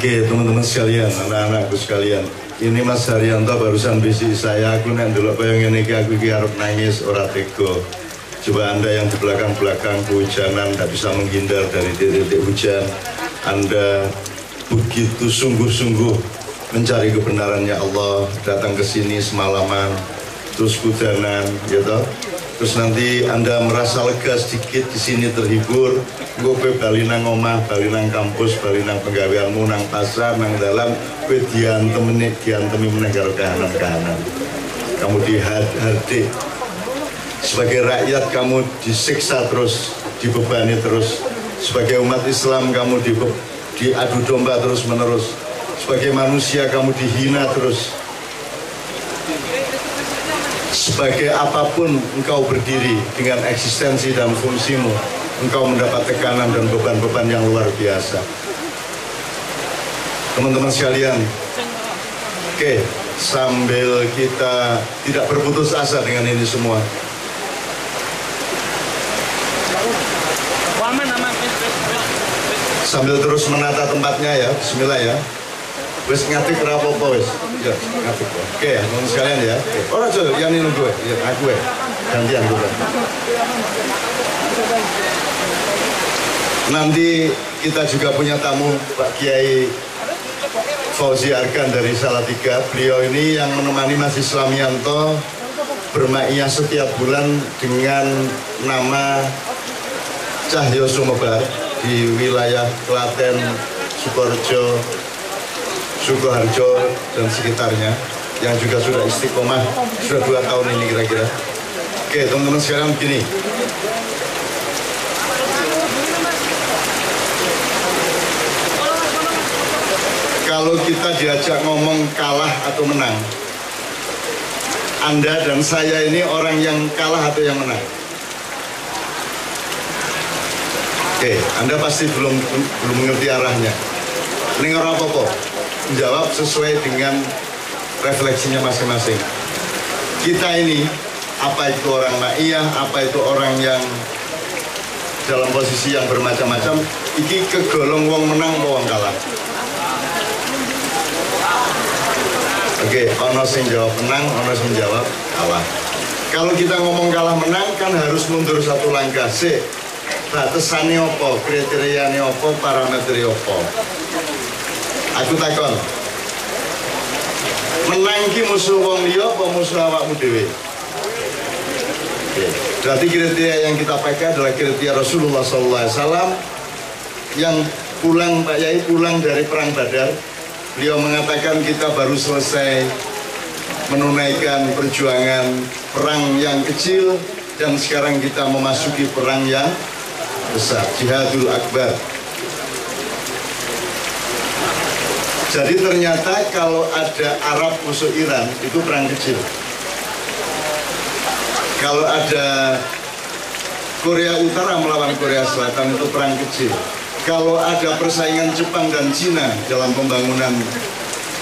Oke, teman-teman sekalian, anak-anakku sekalian, ini Mas Haryanto barusan bisik saya, aku nek ndelok koyo ngene iki aku iki arep nangis ora tega. Coba Anda yang di belakang-belakang kehujanan tidak bisa menghindar dari titik-titik hujan, Anda begitu sungguh-sungguh mencari kebenarannya Allah, datang ke sini semalaman, terus hujanan, gitu. Terus nanti Anda merasa lega sedikit di sini terhibur, gue bali nang omah, bali nang kampus, bali nang penggaweanmu, nang pasar, nang dalam, gue diantemi meneh karo kahanan-kahanan. Kamu dihardik. Sebagai rakyat kamu disiksa terus, dibebani terus. Sebagai umat Islam kamu diadu domba terus menerus. Sebagai manusia kamu dihina terus. Sebagai apapun engkau berdiri dengan eksistensi dan fungsimu, engkau mendapat tekanan dan beban-beban yang luar biasa. Teman-teman sekalian, oke, sambil kita tidak berputus asa dengan ini semua, sambil terus menata tempatnya ya, bismillah ya. Wes ngatik rapopo wes, ya ngatik. Oke, teman sekalian ya. Orang coba yang ini gue, ya aku ya, gantian gue. Nanti kita juga punya tamu Pak Kiai Fauzi Arkan dari Salatiga. Beliau ini yang menemani Mas Islamianto bermaiyah setiap bulan dengan nama Cahyo Sumebar di wilayah Klaten, Sukoharjo dan sekitarnya, yang juga sudah istiqomah sudah 2 tahun ini kira-kira. Oke, teman-teman sekalian, begini. Kalau kita diajak ngomong kalah atau menang, Anda dan saya ini orang yang kalah atau yang menang? Oke, Anda pasti belum mengerti arahnya. Ini orang apa-apa? Menjawab sesuai dengan refleksinya masing-masing. Kita ini, apa itu orang ma'iyah, apa itu orang yang dalam posisi yang bermacam-macam, iki kegolong wong menang apa wong kalah? Oke, ono sing jawab menang, ono sing jawab kalah. Kalau kita ngomong kalah menang kan harus mundur 1 langkah. Batasannya apa, kriterianya apa, parameternya apa. Aku takon, menang ki musuh wong liya apa musuh awakmu dhewe? Oke. Berarti kriteria yang kita pakai adalah kriteria Rasulullah SAW yang pulang, Pak Yai pulang dari perang Badar. Beliau mengatakan kita baru selesai menunaikan perjuangan perang yang kecil dan sekarang kita memasuki perang yang besar, Jihadul Akbar. Jadi ternyata kalau ada Arab musuh Iran itu perang kecil. Kalau ada Korea Utara melawan Korea Selatan itu perang kecil. Kalau ada persaingan Jepang dan Cina dalam pembangunan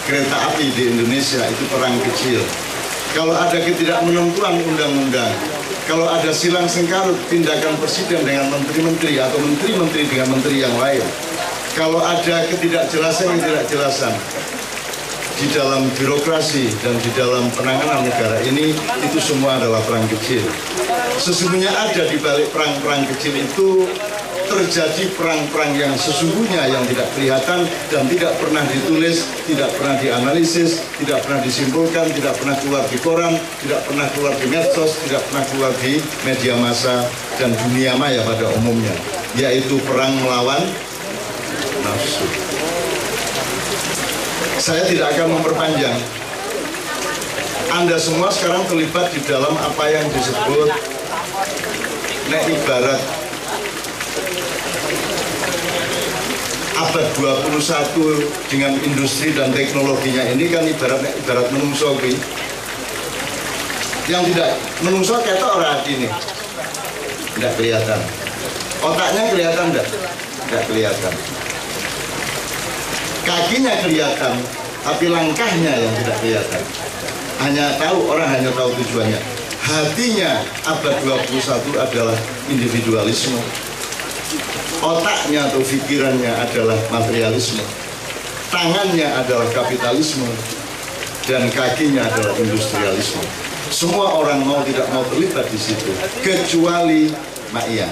kereta api di Indonesia itu perang kecil. Kalau ada ketidakmenentuan undang-undang, kalau ada silang sengkarut tindakan presiden dengan menteri-menteri atau menteri-menteri dengan menteri yang lain, kalau ada ketidakjelasan di dalam birokrasi dan di dalam penanganan negara ini, itu semua adalah perang kecil. Sesungguhnya ada di balik perang-perang kecil itu terjadi perang-perang yang sesungguhnya yang tidak kelihatan dan tidak pernah ditulis, tidak pernah dianalisis, tidak pernah disimpulkan, tidak pernah keluar di koran, tidak pernah keluar di medsos, tidak pernah keluar di media massa dan dunia maya pada umumnya, yaitu perang melawan nafsu. Saya tidak akan memperpanjang. Anda semua sekarang terlibat di dalam apa yang disebut ibarat abad 21 dengan industri dan teknologinya ini kan ibarat menungso yang tidak menungso kata orang ini tidak kelihatan, otaknya kelihatan tidak kelihatan, kakinya kelihatan tapi langkahnya yang tidak kelihatan, orang hanya tahu tujuannya. Hatinya abad 21 adalah individualisme, otaknya atau pikirannya adalah materialisme. tangannya adalah kapitalisme dan kakinya adalah industrialisme. Semua orang mau tidak mau terlibat di situ, kecuali Ma'iyah,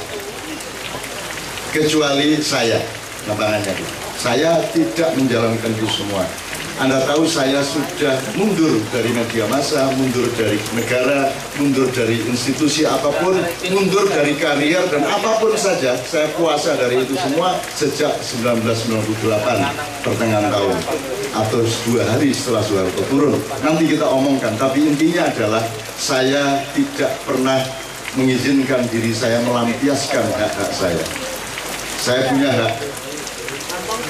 kecuali saya. Namanya saya tidak menjalankan itu semua. Anda tahu saya sudah mundur dari media massa, mundur dari negara, mundur dari institusi apapun, mundur dari karier dan apapun saja. Saya puasa dari itu semua sejak 1998 pertengahan tahun atau 2 hari setelah Soeharto turun. Nanti kita omongkan, tapi intinya adalah saya tidak pernah mengizinkan diri saya melampiaskan hak-hak saya. Saya punya hak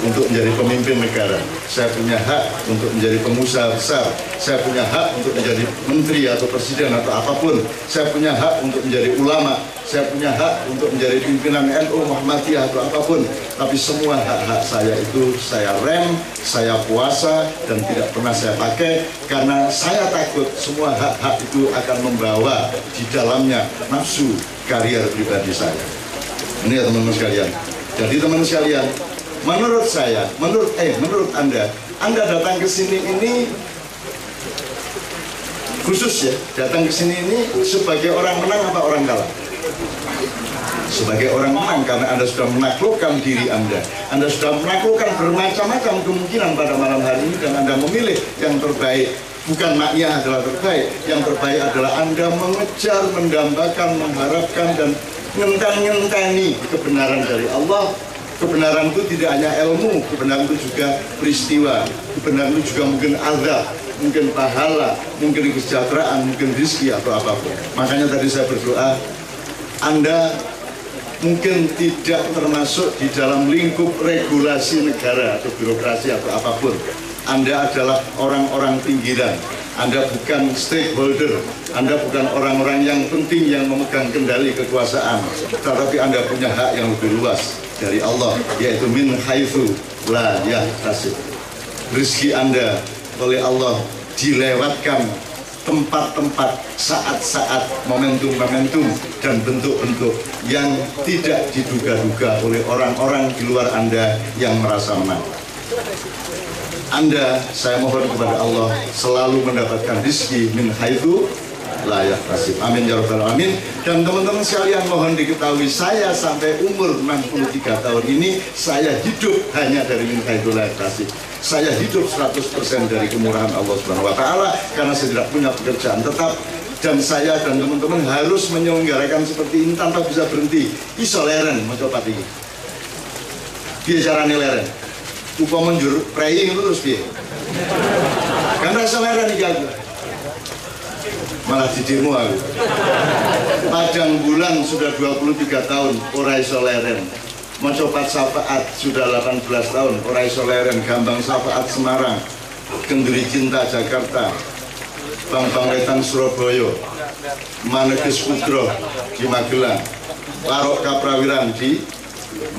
untuk menjadi pemimpin negara, saya punya hak untuk menjadi pengusaha besar, saya punya hak untuk menjadi menteri atau presiden atau apapun, saya punya hak untuk menjadi ulama, saya punya hak untuk menjadi pimpinan NU Muhammadiyah atau apapun. Tapi semua hak-hak saya itu saya rem, saya puasa dan tidak pernah saya pakai, karena saya takut semua hak-hak itu akan membawa di dalamnya nafsu karier pribadi saya. Ini ya teman-teman sekalian. Jadi teman-teman sekalian, menurut saya, menurut Anda datang ke sini ini khusus ya, datang ke sini ini sebagai orang menang apa orang kalah? Sebagai orang menang, karena Anda sudah menaklukkan diri Anda sudah menaklukkan bermacam-macam kemungkinan pada malam hari ini, dan Anda memilih yang terbaik. Bukan Ma'iyah adalah terbaik, yang terbaik adalah Anda mengejar, mendambakan, mengharapkan dan ngenteni kebenaran dari Allah. Kebenaran itu tidak hanya ilmu, kebenaran itu juga peristiwa, kebenaran itu juga mungkin azab, mungkin pahala, mungkin kesejahteraan, mungkin rezeki atau apapun. Makanya tadi saya berdoa, Anda mungkin tidak termasuk di dalam lingkup regulasi negara atau birokrasi atau apapun. Anda adalah orang-orang pinggiran, Anda bukan stakeholder, Anda bukan orang-orang yang penting yang memegang kendali kekuasaan, tetapi Anda punya hak yang lebih luas dari Allah, yaitu min haitsu la yahtasib. Rezeki Anda oleh Allah dilewatkan tempat-tempat, saat-saat, momentum-momentum dan bentuk-bentuk yang tidak diduga-duga oleh orang-orang di luar Anda yang merasa menang. Anda, saya mohon kepada Allah selalu mendapatkan rezeki min haitsu la yahtasib. Amin ya rabbal alamin. Dan teman-teman sekalian mohon diketahui, saya sampai umur 63 tahun ini saya hidup hanya dari min haitsu la yahtasib. Saya hidup 100% dari kemurahan Allah Subhanahu wa taala, karena saya tidak punya pekerjaan tetap, dan saya dan teman-teman harus menyelenggarakan seperti ini tanpa bisa berhenti. Iso leren mencoba ini. Piye carane leren? Upama njur prei ngono terus piye? Kan rasa leren iki aku. Malah di demo aku. Padang Bulan sudah 23 tahun ora iso leren. Mencoba Syafaat sudah 18 tahun ora iso leren. Gambang Syafaat Semarang, Kenduri Cinta Jakarta, Bambang Wetan Surabaya, Maneges Kudro di Magelang, Parok Kaprawiran di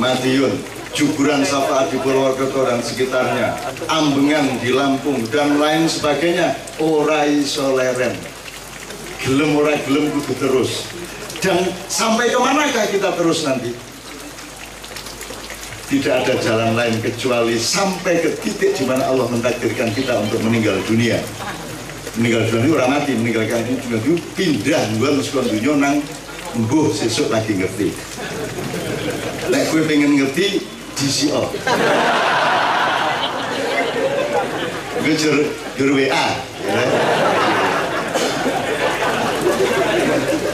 Madiun, Juburan Syafaat di Purwokerto dan sekitarnya, Ambengan di Lampung dan lain sebagainya. Ora iso leren, gelem ora gelem kudu terus. Dan sampai kemanakah kita terus nanti? Tidak ada jalan lain kecuali sampai ke titik di mana Allah mentakdirkan kita untuk meninggal dunia. Meninggal dunia itu ora mati, meninggalkan dunia itu pindah nggon sekon dunya nang mbuh sesuk lagi ngerti. Nek kowe pengen ngerti DCO. Gue jur WA.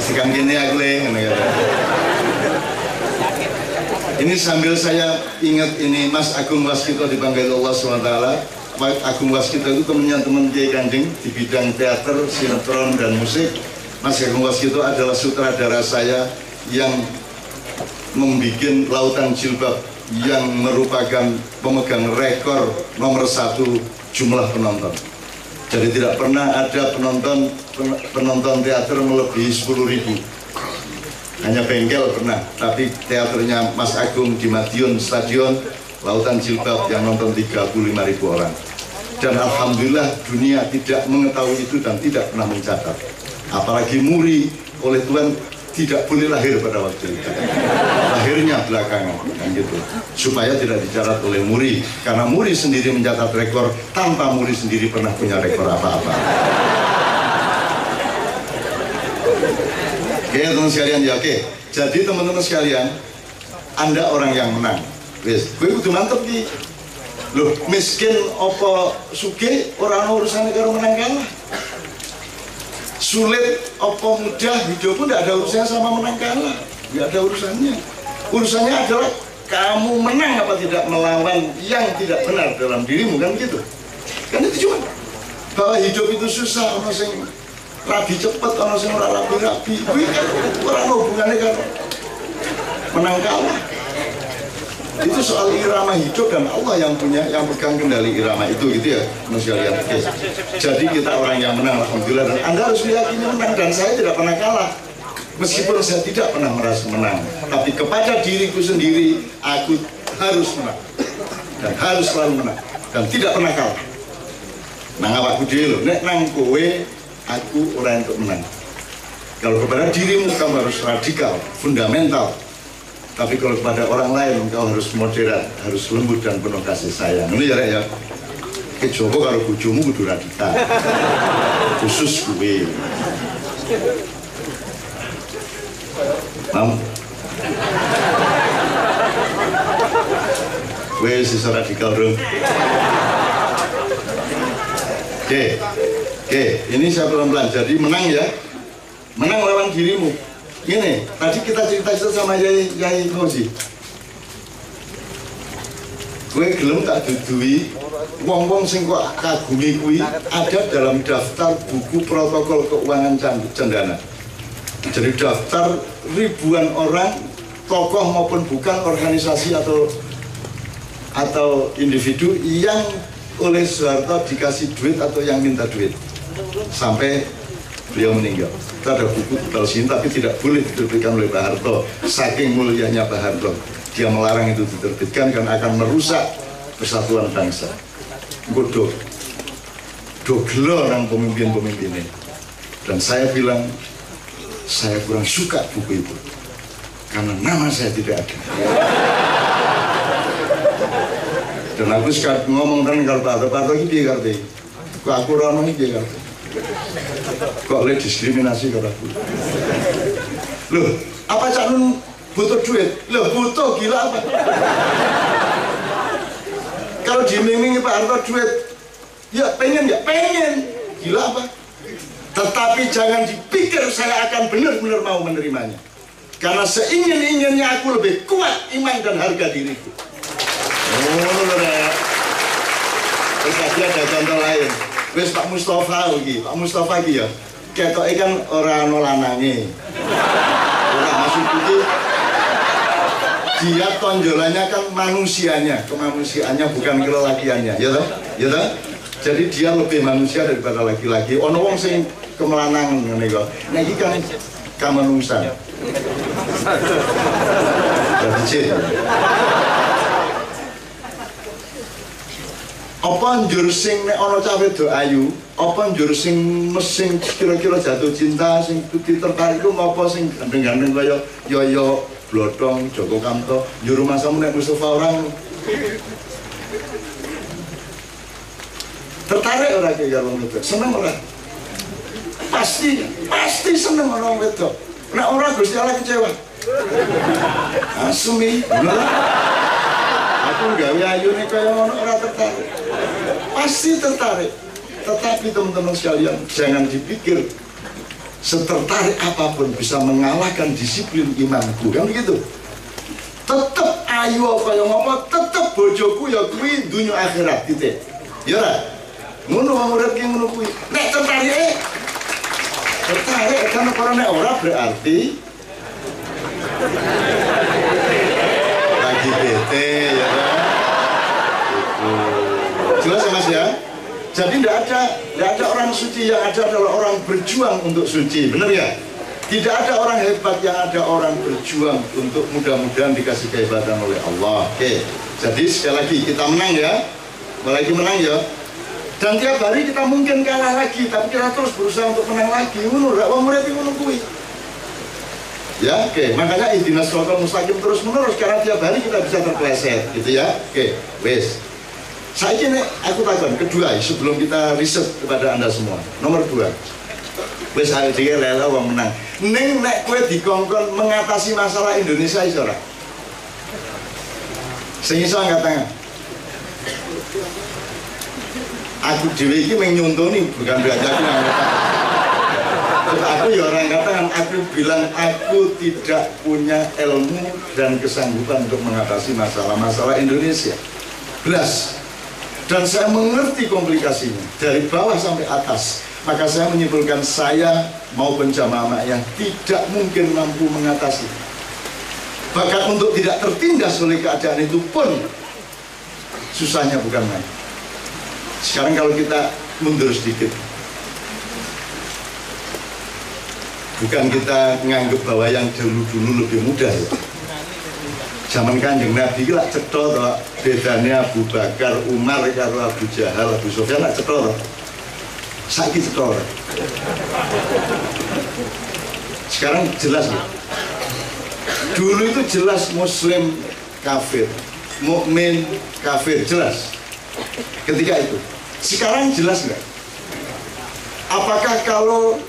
Sekarang gini aku ini sambil saya ingat ini Mas Agung Waskito dipanggil Allah SWT. Mas Agung Waskito itu temannya teman Kiai Kanjeng di bidang teater, sinetron dan musik. Mas Agung Waskito adalah sutradara saya yang membuat Lautan Jilbab, yang merupakan pemegang rekor nomor 1 jumlah penonton. Jadi tidak pernah ada penonton teater melebihi 10.000. Hanya bengkel pernah, tapi teaternya Mas Agung di Madiun Stadion Lautan Jilbab yang nonton 35.000 orang. Dan alhamdulillah dunia tidak mengetahui itu dan tidak pernah mencatat. Apalagi Muri oleh Tuhan tidak boleh lahir pada waktu itu. Lahirnya belakangan, kan gitu. Supaya tidak dicatat oleh Muri, karena Muri sendiri mencatat rekor tanpa Muri sendiri pernah punya rekor apa-apa. Oke, teman sekalian ya, oke. Jadi teman-teman sekalian, Anda orang yang menang. Wes, gue kudu mantep ki. Loh, miskin apa sugih ora ana urusane karo menang kalah. Sulit apa mudah, hidup pun tidak ada urusannya sama menang kalah. Tidak ada urusannya. Urusannya adalah kamu menang apa tidak melawan yang tidak benar dalam dirimu, kan gitu. Kan itu cuma bahwa hidup itu susah, ono sing rabi cepet, ono sing ora rabi-rabi. Kuwi kan ora ono hubungannya kan menang kalah. Itu soal irama hidup dan Allah yang punya, yang pegang kendali irama itu, gitu ya, manusia lihat. Jadi kita orang yang menang, alhamdulillah. Dan Anda harus meyakini menang, dan saya tidak pernah kalah. Meskipun saya tidak pernah merasa menang, tapi kepada diriku sendiri, aku harus menang dan harus selalu menang dan tidak pernah kalah. Nang awakku dhewe lho, nek nang kowe aku ora entuk menang. Kalau kepada dirimu kamu harus radikal, fundamental. Tapi kalau kepada orang lain engkau harus moderat, harus lembut dan penuh kasih sayang. Ini ya, kecoba kalau bojomu kudu radikal. Khusus gue. Mam. Gue sisa radikal dong. Oke, ini saya pelan-pelan. Jadi menang ya, menang lawan dirimu. Ini, tadi kita cerita sama Yai Fauzi. Gue gelem tak dudui wong-wong sing kok kagumi kuwi ada dalam daftar buku protokol keuangan cendana. Jadi daftar ribuan orang, tokoh maupun bukan, organisasi atau individu yang oleh Soeharto dikasih duit atau yang minta duit sampai beliau meninggal. Itu ada buku tebal sini, tapi tidak boleh diterbitkan oleh Pak Harto. Saking mulianya Pak Harto, dia melarang itu diterbitkan karena akan merusak persatuan bangsa. Bodoh, dogelo orang pemimpin-pemimpin ini. Dan saya bilang, saya kurang suka buku itu karena nama saya tidak ada. Dan aku sekarang ngomong kan kalau Pak Harto ini dia ngerti, kok aku orang ini dia ngerti. Kok oleh diskriminasi kalau aku. Loh, apa Cak Nun butuh duit? Loh, butuh, gila apa? Kalau diiming-imingi Pak Harto duit, ya pengen, gila apa? Tetapi jangan dipikir saya akan benar-benar mau menerimanya, karena seingin-inginnya aku lebih kuat iman dan harga diriku. Oh, terus tadi ada contoh lain. Wes Pak Mustafa iki ya. Ketoke kan ora ana lanange. Ora maksud iki dia tonjolannya kan manusianya, kemanusiaannya bukan kelelakiannya, ya toh? Ya toh? Jadi dia lebih manusia daripada laki-laki. Ono wong sing kemelanangan ngene kok. Nek iki kan kamanungsan. Jadi apa njur sing nek ana cah wedok ayu, apa njur sing mesing kira-kira jatuh cinta sing tertarik ku apa sing gandeng-gandeng kaya Yoyo, Blodong, Joko Kamto, njur masamu nek Mustafa orang tertarik ora kaya karo wedok, seneng ora? Pasti seneng orang wedok. Nek ora Gusti Allah kecewa. Asmi, bener. Aku gawe ayune kaya ngono ora tertarik. Pasti tertarik. Tetapi teman-teman sekalian, jangan dipikir setertarik apapun bisa mengalahkan disiplin imanku, kan begitu. Tetep ayu kaya ngopo, tetep bojoku ya kuwi dunya akhirat titik. Ya ora? Ngono wong urip ki ngono kuwi. Nek tertarik karena nek ora berarti lagi bete ya kan? Jelas ya Mas ya? Jadi tidak ada orang suci, yang ada adalah orang berjuang untuk suci, benar ya? Tidak ada orang hebat, yang ada orang berjuang untuk mudah-mudahan dikasih kehebatan oleh Allah. Oke, jadi sekali lagi kita menang ya, lagi menang ya. Dan tiap hari kita mungkin kalah lagi, tapi kita terus berusaha untuk menang lagi. Ngono, rak wong murid ngono kuwi. Ya, oke. Makanya ihdinas shiratal mustaqim terus menerus karena tiap hari kita bisa terpleset, gitu ya. Oke, wes. Saya ini aku takon kedua sebelum kita riset kepada Anda semua. Nomor 2. Wes ayo dhewe lele wong menang. Ning nek kowe dikongkon mengatasi masalah Indonesia iso ora? Sing iso angkat tangan. Aku dhewe iki mung nyontoni bukan berarti aku angkat tangan. Aku ya orang katakan, aku bilang aku tidak punya ilmu dan kesanggupan untuk mengatasi masalah-masalah Indonesia. Belas. Dan saya mengerti komplikasinya dari bawah sampai atas. Maka saya menyimpulkan saya maupun jamaah yang tidak mungkin mampu mengatasi. Bahkan untuk tidak tertindas oleh keadaan itu pun susahnya bukan main. Sekarang kalau kita mundur sedikit. Bukan kita nganggep bahwa yang dulu-dulu lebih mudah ya. Zaman Kanjeng Nabi itu lah cetha to, bedanya Abu Bakar, Umar karo Abu Jahal, Abu Sufyan lah cetha to. Saiki cetha. Sekarang jelas ya. Dulu itu jelas muslim kafir, mukmin kafir, jelas. Ketika itu. Sekarang jelas nggak? Apakah kalau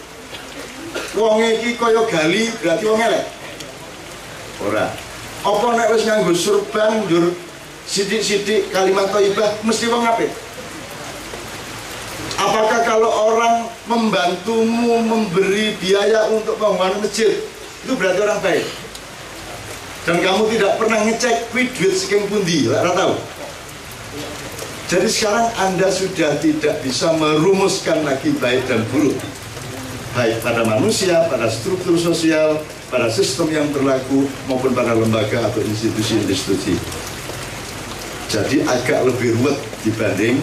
wong iki kaya gali berarti wong elek? Ora. Apa nek wis nganggo surban njur sithik-sithik kalimat thayyibah mesti wong apik? Apakah kalau orang membantumu memberi biaya untuk pembangunan masjid itu berarti orang baik? Dan kamu tidak pernah ngecek kuwi duit saking pundi, ora tahu. Jadi sekarang Anda sudah tidak bisa merumuskan lagi baik dan buruk. Baik pada manusia, pada struktur sosial, pada sistem yang berlaku, maupun pada lembaga atau institusi-institusi. Jadi agak lebih ruwet dibanding.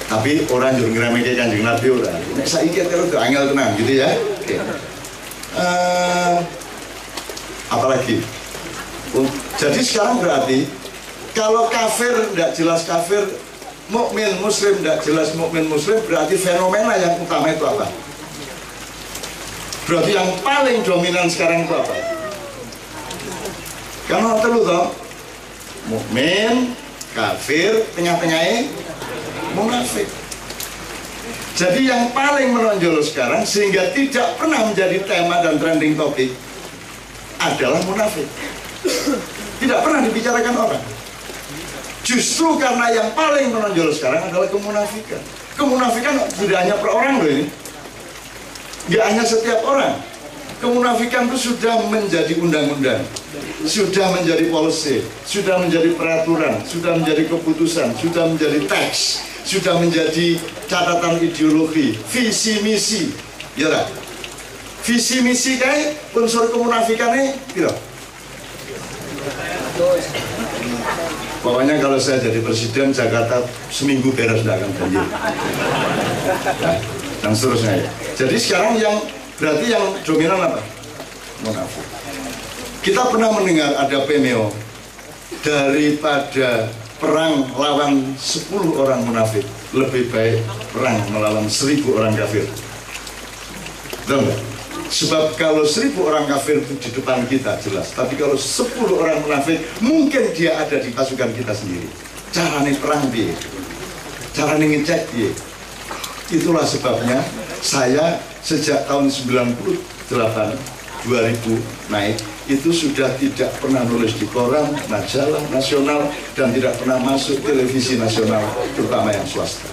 Tapi orang juga ngeremehkan Kanjeng Nabi orang. Nek saiki terus angel tenang gitu ya. Oke. Apalagi? Jadi sekarang berarti kalau kafir tidak jelas kafir, mukmin muslim tidak jelas mukmin muslim, berarti fenomena yang utama itu apa? Berarti yang paling dominan sekarang itu apa? Karena terus toh mukmin, kafir, tengah-tengahnya munafik. Jadi yang paling menonjol sekarang sehingga tidak pernah menjadi tema dan trending topik adalah munafik. Tidak pernah dibicarakan orang. Justru karena yang paling menonjol sekarang adalah kemunafikan. Kemunafikan tidak hanya per orang loh ini. Tidak hanya setiap orang. Kemunafikan itu sudah menjadi undang-undang, sudah menjadi policy, sudah menjadi peraturan, sudah menjadi keputusan, sudah menjadi teks, sudah menjadi catatan ideologi, visi misi. Ya lah. Visi misi kayak unsur kemunafikannya gitu. Pokoknya kalau saya jadi presiden Jakarta seminggu beres tidak akan banjir. Nah, dan seterusnya. Jadi sekarang yang berarti yang dominan apa? Munafik. Kita pernah mendengar ada Pemeo daripada perang lawan 10 orang munafik lebih baik perang melawan 1000 orang kafir. Betul nggak? Sebab kalau 1000 orang kafir itu di depan kita jelas, tapi kalau 10 orang munafik mungkin dia ada di pasukan kita sendiri. Caranya perang dia, caranya ngecek dia. Itulah sebabnya saya sejak tahun 98 2000 naik itu sudah tidak pernah nulis di koran, majalah nasional, dan tidak pernah masuk televisi nasional, terutama yang swasta.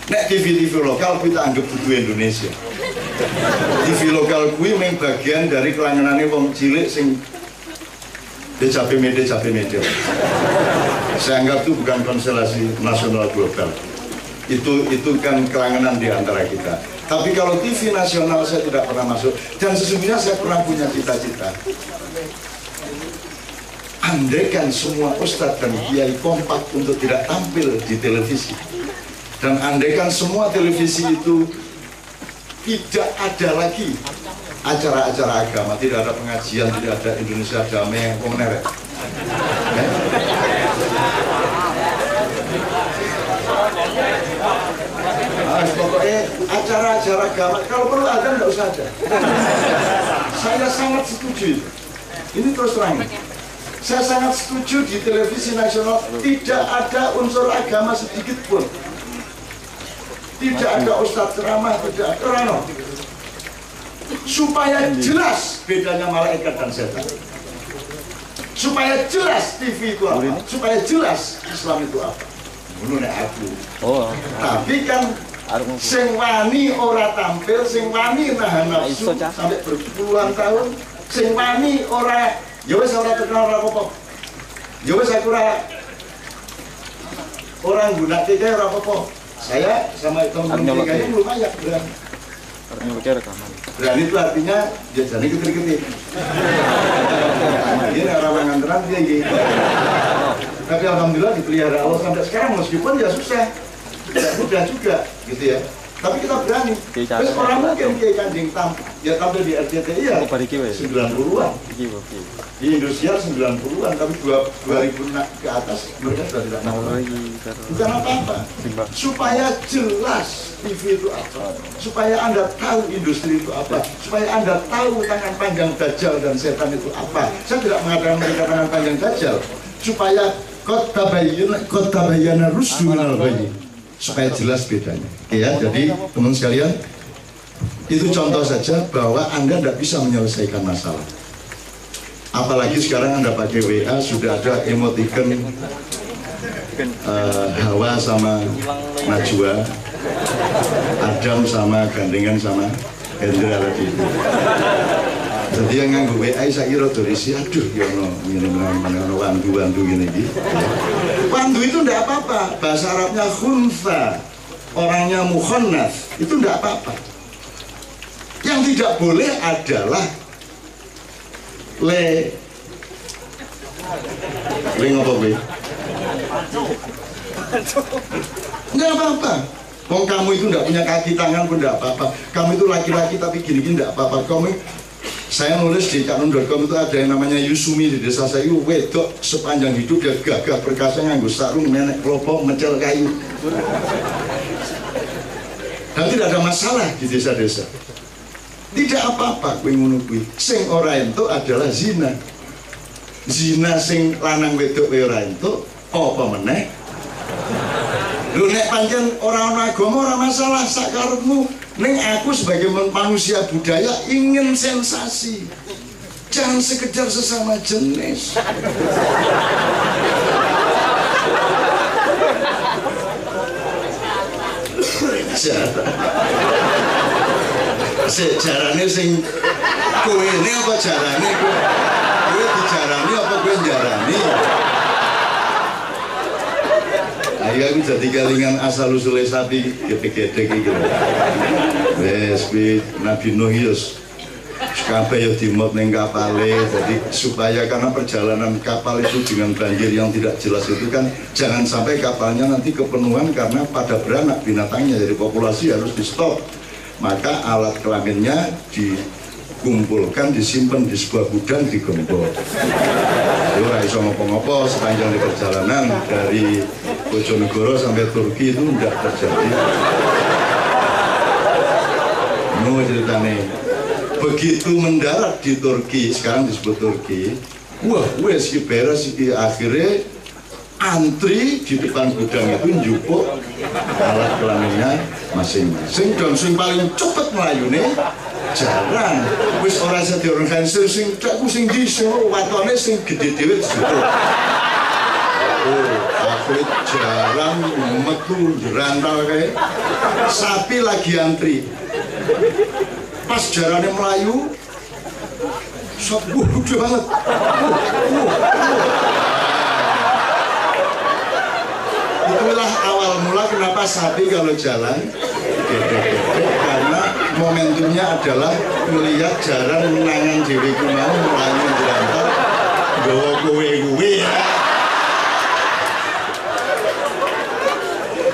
Nek TV lokal kita anggap butuh Indonesia. TV lokal kuwi mung bagian dari kelangenane wong cilik sing DCP media. Saya anggap itu bukan konstelasi nasional global. Itu kan kelangenan di antara kita. Tapi kalau TV nasional saya tidak pernah masuk. Dan sesungguhnya saya pernah punya cita-cita. Andaikan semua ustadz dan kiai kompak untuk tidak tampil di televisi. Dan andaikan semua televisi itu tidak ada lagi acara-acara agama, tidak ada pengajian, tidak ada Indonesia Damai, wong neret. acara-acara agama kalau perlu ada nggak usah ada. Saya sangat setuju. Ini terus terang. Saya sangat setuju di televisi nasional tidak ada unsur agama sedikit pun. Tidak ada ustadz ceramah, tidak ada rano. Supaya jelas bedanya malaikat dan setan. Supaya jelas TV itu apa. Supaya jelas Islam itu apa. Menurut aku. Tapi kan sing wani ora tampil, sing wani nahan nafsu sampai berpuluhan tahun, sing wani ora ya wis ora terkenal ora apa-apa. Ya wis aku orang gunake kae ora apa-apa. Saya sama teman-teman kayak lumayan berani. Berani itu artinya jadi ketir-ketir. Ini orang nganteran dia gitu. Tapi alhamdulillah dipelihara Allah sampai sekarang meskipun ya susah. Tidak mudah juga gitu ya. Tapi kita berani. Terus orang mungkin kayak Kanjeng ya tampil di RCTI ya 90-an. Di Indosiar 90-an, tapi 2000 ke atas mereka sudah tidak tahu lagi. Bukan apa-apa. Supaya jelas TV itu apa, supaya Anda tahu industri itu apa, supaya Anda tahu tangan panjang Dajjal dan setan itu apa. Saya tidak mengatakan mereka tangan panjang Dajjal, supaya qad tabayyana rusdu minal ghayy, supaya jelas bedanya. Ya, jadi teman sekalian, itu contoh saja bahwa Anda tidak bisa menyelesaikan masalah. Apalagi sekarang Anda pakai WA sudah ada emoticon Hawa sama Najwa, Adam sama gandengan sama Hendra tadi itu. Jadi yang nganggo WA saya kira dari si aduh ya no wandu gini gitu. Wandu itu enggak apa-apa, bahasa Arabnya khunsa, orangnya mukhonnas, itu enggak apa-apa. Yang tidak boleh adalah le ngopo kowe? Enggak apa-apa. Wong kamu itu enggak punya kaki tangan pun enggak apa-apa. Kamu itu laki-laki tapi gini-gini enggak apa-apa. Saya nulis di canun.com itu ada yang namanya Yusumi di desa saya itu wedok sepanjang hidup dia gagah perkasa nganggo sarung menek klopo mecel kayu. Dan tidak ada masalah di desa-desa. Tidak apa-apa kowe ngono kuwi. Sing ora entuk adalah zina. Zina sing lanang wedok kowe ora entuk, apa meneh? Lho nek pancen ora ana agama ora masalah sak karepmu. Ning aku sebagai manusia budaya ingin sensasi. Jangan sekedar sesama jenis. Sejarahnya sing kowe ini apa jarane kowe dijarani apa kowe njarani? Ayo aku jadi kelingan asal usulnya sapi gede-gede gitu. Wes Nabi Nuh yus kabeh ya dimot ning kapale. Jadi supaya karena perjalanan kapal itu dengan banjir yang tidak jelas itu kan jangan sampai kapalnya nanti kepenuhan karena pada beranak binatangnya, jadi populasi harus di stop. Maka alat kelaminnya dikumpulkan, disimpan di sebuah gudang, digembok. Itu ora iso ngopo-ngopo sepanjang di perjalanan dari Bojonegoro sampai Turki itu tidak terjadi. Mau ceritanya, begitu mendarat di Turki, sekarang disebut Turki, wah wes beres akhirnya antri di depan gudang itu njupuk alat kelaminnya masing-masing. Dan sing paling cepet melayune jarang wis ora iso diorganisir sing takku sing dhisik watone sing gedhe dhewe situ. Akhirnya jarang metu jerantal kayak sapi lagi antri. Pas jarane melayu gede banget. Itulah awal mula kenapa sapi kalau jalan gede-gede, karena momentumnya adalah melihat jaran menangan diri mau melayu jerantal gawa kowe-kowe ya.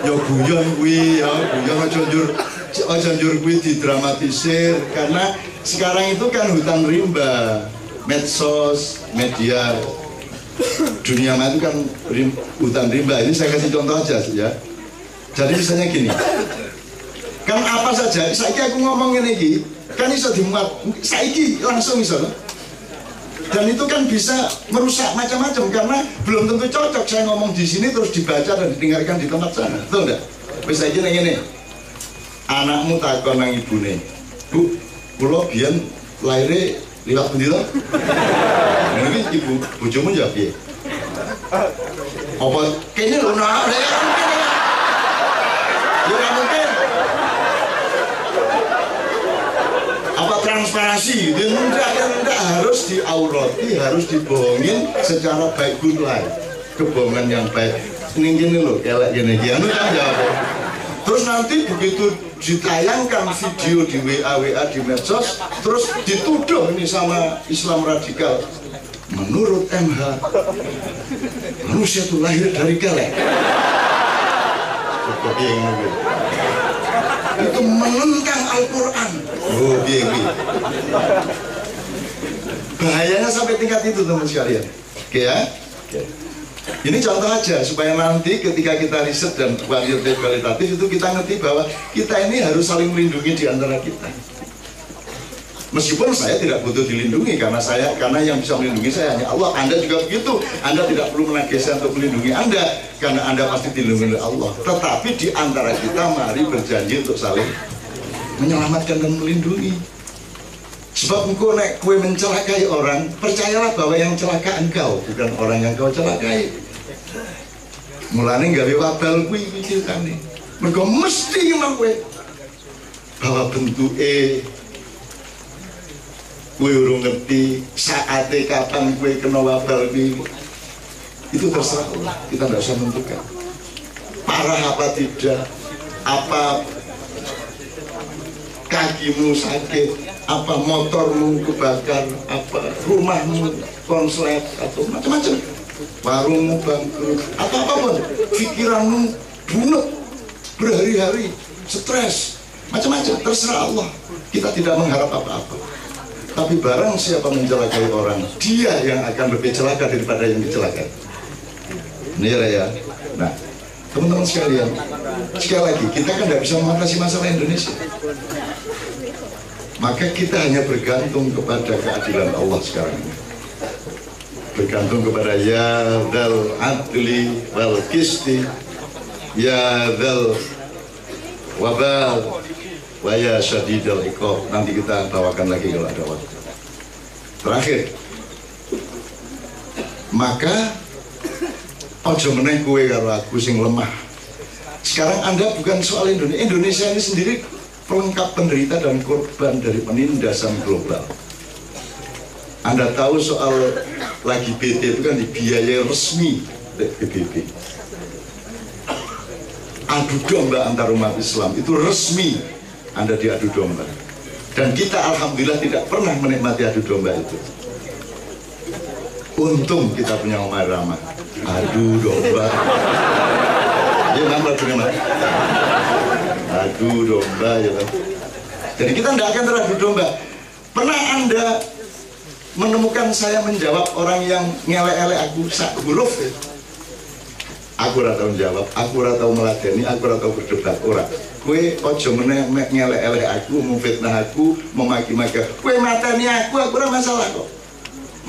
Ya guyon kuwi ya, guyon aja njur kuwi didramatisir karena sekarang itu kan hutan rimba, medsos, media dunia maya itu kan hutan rimba. Ini saya kasih contoh aja ya. Jadi misalnya gini, Kan apa saja, saiki aku ngomong ini kan iso dimuat, saiki langsung iso. Dan itu kan bisa merusak macam-macam karena belum tentu cocok saya ngomong di sini terus dibaca dan didengarkan di tempat sana, betul enggak? Wis saiki nang ngene. Anakmu takon nang ibune, "Bu, kula biyen laire liwat pundi to?" Niki ibu bojomu jawab piye? Apa kene lho nak? Ya mungkin. Apa transparansi gitu? Enggak harus diaurati, harus dibohongin secara baik good life. Kebohongan yang baik. Ini gini loh, kelek gini anu kan jawab. Terus nanti begitu ditayangkan video di WA di medsos, terus dituduh ini sama Islam radikal. Menurut MH, manusia itu lahir dari kelek. Itu menentang Al-Quran. Oh, bahayanya sampai tingkat itu teman sekalian. Oke ya? Ini contoh aja supaya nanti ketika kita riset dan kualitatif itu kita ngerti bahwa kita ini harus saling melindungi di antara kita. Meskipun saya tidak butuh dilindungi karena yang bisa melindungi saya hanya Allah. Anda juga begitu. Anda tidak perlu menagih saya untuk melindungi Anda karena Anda pasti dilindungi oleh Allah. Tetapi di antara kita mari berjanji untuk saling menyelamatkan dan melindungi. Sebab engkau nek kue mencelakai orang, percayalah bahwa yang celaka engkau, bukan orang yang kau celakai. Mulane gawe wabal kuwi pikirane. Mergo mesti ngemang kue bahwa bentuke kue urung ngerti saatnya kapan kue kena wabal kuwi. Itu terserah Allah, kita tidak usah menentukan. Parah apa tidak, apa kakimu sakit, apa motormu kebakar, apa rumahmu konslet atau macam-macam, warungmu bangkrut, atau apapun, pikiranmu bunuh berhari-hari, stres, macam-macam, terserah Allah. Kita tidak mengharap apa-apa. Tapi barang siapa mencelakai orang, dia yang akan lebih celaka daripada yang dicelakai. Ini ya. Nah, teman-teman sekalian, sekali lagi kita kan tidak bisa mengatasi masalah Indonesia. Maka kita hanya bergantung kepada keadilan Allah sekarang ini. Bergantung kepada ya dzal adli wal qisti, ya dzal wabal wa ya syadidal iqab. Nanti kita bawakan lagi kalau ada waktu. Terakhir, maka ojo meneh kowe karo aku sing lemah. Sekarang Anda bukan soal Indonesia. Indonesia ini sendiri pelengkap penderita dan korban dari penindasan global. Anda tahu soal lagi BT itu kan dibiayai resmi PBB. Adu domba antar umat Islam itu resmi Anda diadu domba. Dan kita alhamdulillah tidak pernah menikmati adu domba itu. Untung kita punya Omar Rama. Adu domba. Ya nambah terima. Adu domba ya kan. Jadi kita tidak akan teradu domba. Pernah Anda menemukan saya menjawab orang yang ngelek-elek aku sak huruf ya? Aku ora tau jawab, aku ora tau meladeni, aku ora tau berdebat ora. Kue ojo meneh ngelek-elek aku, memfitnah aku, memaki-maki. Kue mateni aku ora masalah kok.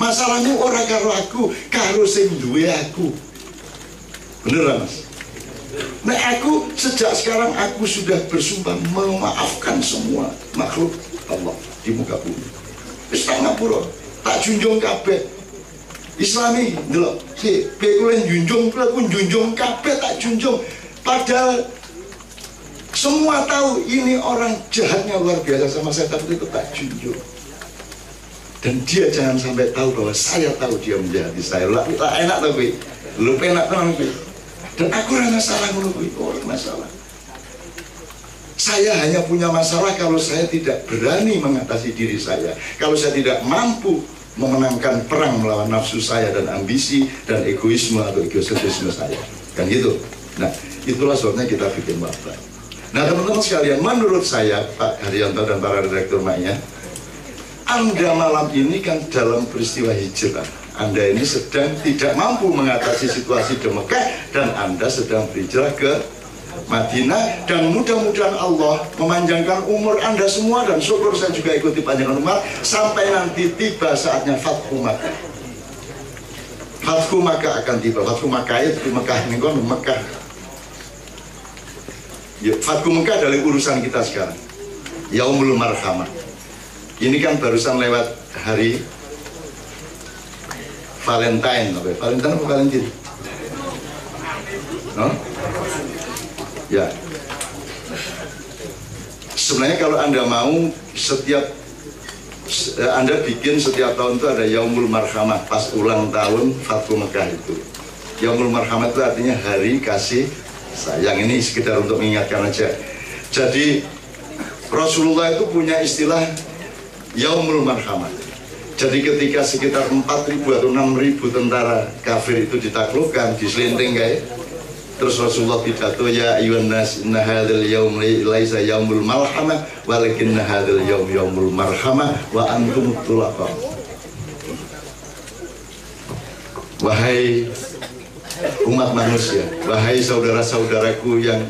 Masalahmu ora karo aku, karo sing duwe aku. Bener Mas? Nah aku sejak sekarang aku sudah bersumpah memaafkan semua makhluk Allah di muka bumi. Wis tak ngapura, tak junjung kabeh. Islami ndelok, si kowe junjung, aku junjung kabeh tak junjung. Padahal semua tahu ini orang jahatnya luar biasa sama saya, tapi itu tak junjung. Dan dia jangan sampai tahu bahwa saya tahu dia menjahati saya. Lah enak tuh kowe. Lu penak tenan kowe. Dan aku rasa salah menurut orang masalah. Saya hanya punya masalah kalau saya tidak berani mengatasi diri saya. Kalau saya tidak mampu memenangkan perang melawan nafsu saya dan ambisi dan egoisme atau egosentrisme saya. Kan gitu. Nah, itulah sebabnya kita bikin wabah. Nah, teman-teman sekalian, menurut saya Pak Haryanto dan para direktur lainnya, Anda malam ini kan dalam peristiwa hijrah. Anda ini sedang tidak mampu mengatasi situasi di Mekah dan Anda sedang berhijrah ke Madinah, dan mudah-mudahan Allah memanjangkan umur Anda semua, dan syukur saya juga ikuti panjangkan umur sampai nanti tiba saatnya Fathu Makkah. Fathu Makkah akan tiba. Fathu Makkah itu Mekah ini kan Mekah. Ya, Fathu Makkah adalah urusan kita sekarang. Yaumul Marhamah. Ini kan barusan lewat hari Valentine, Valentine apa Valentine? No? Ya. Sebenarnya kalau Anda mau Anda bikin setiap tahun itu ada Yaumul Marhamah pas ulang tahun Fathu Makkah itu. Yaumul Marhamah itu artinya hari kasih sayang. Ini sekedar untuk mengingatkan aja. Jadi Rasulullah itu punya istilah Yaumul Marhamah. Jadi ketika sekitar 4.000 atau 6.000 tentara kafir itu ditaklukkan, diselinting kayak, terus Rasulullah pidato, ya ayyuhan nas inna hadzal yaum laisa yaumul malhamah walakinna hadzal yaum yaumul marhamah wa antum tulaqa. Wahai umat manusia, wahai saudara-saudaraku yang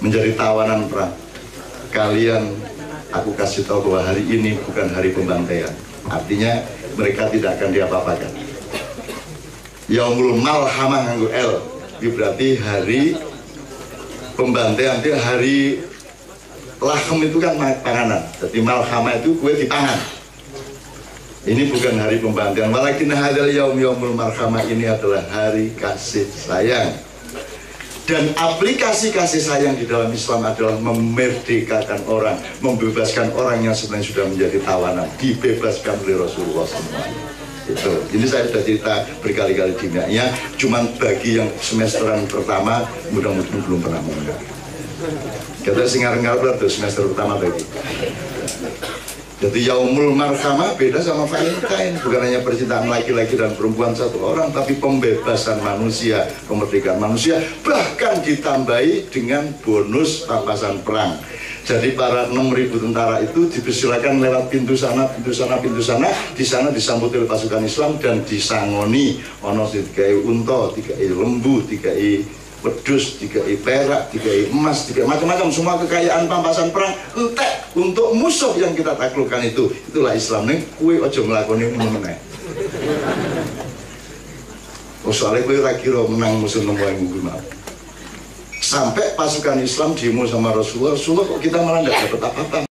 menjadi tawanan perang, kalian, aku kasih tahu bahwa hari ini bukan hari pembantaian. Artinya mereka tidak akan diapa-apakan. Yaumul malhamah nganggo L, itu berarti hari pembantaian. Itu hari lahem itu kan panganan. Jadi malhamah itu kue di tangan. Ini bukan hari pembantaian. Walakin hadzal yaumul marhamah, ini adalah hari kasih sayang. Dan aplikasi kasih sayang di dalam Islam adalah memerdekakan orang, membebaskan orang yang sebenarnya sudah menjadi tawanan, dibebaskan oleh Rasulullah SAW. Itu. Ini saya sudah cerita berkali-kali dinanya, cuman bagi yang semesteran pertama mudah-mudahan belum pernah mendengar. Kita singar-ngar tuh semester pertama tadi. Jadi Yaumul Marhamah beda sama Valentine, bukan hanya percintaan laki-laki dan perempuan satu orang, tapi pembebasan manusia, kemerdekaan manusia, bahkan ditambahi dengan bonus pampasan perang. Jadi para 6.000 tentara itu dipersilakan lewat pintu sana, pintu sana, pintu sana. Di sana disambut oleh pasukan Islam dan disangoni. Ono dikai unta, dikai lembu, dikai wedus, dikai perak, dikai emas, dikai macam-macam, semua kekayaan pampasan perang entek untuk musuh yang kita taklukkan itu. Itulah Islam. Ning kue ojo nglakoni ngono meneh. Soalnya kue ora kira menang musuh nemu yang guna. Sampai pasukan Islam demo sama Rasulullah, kok kita malah nggak dapat apa-apa.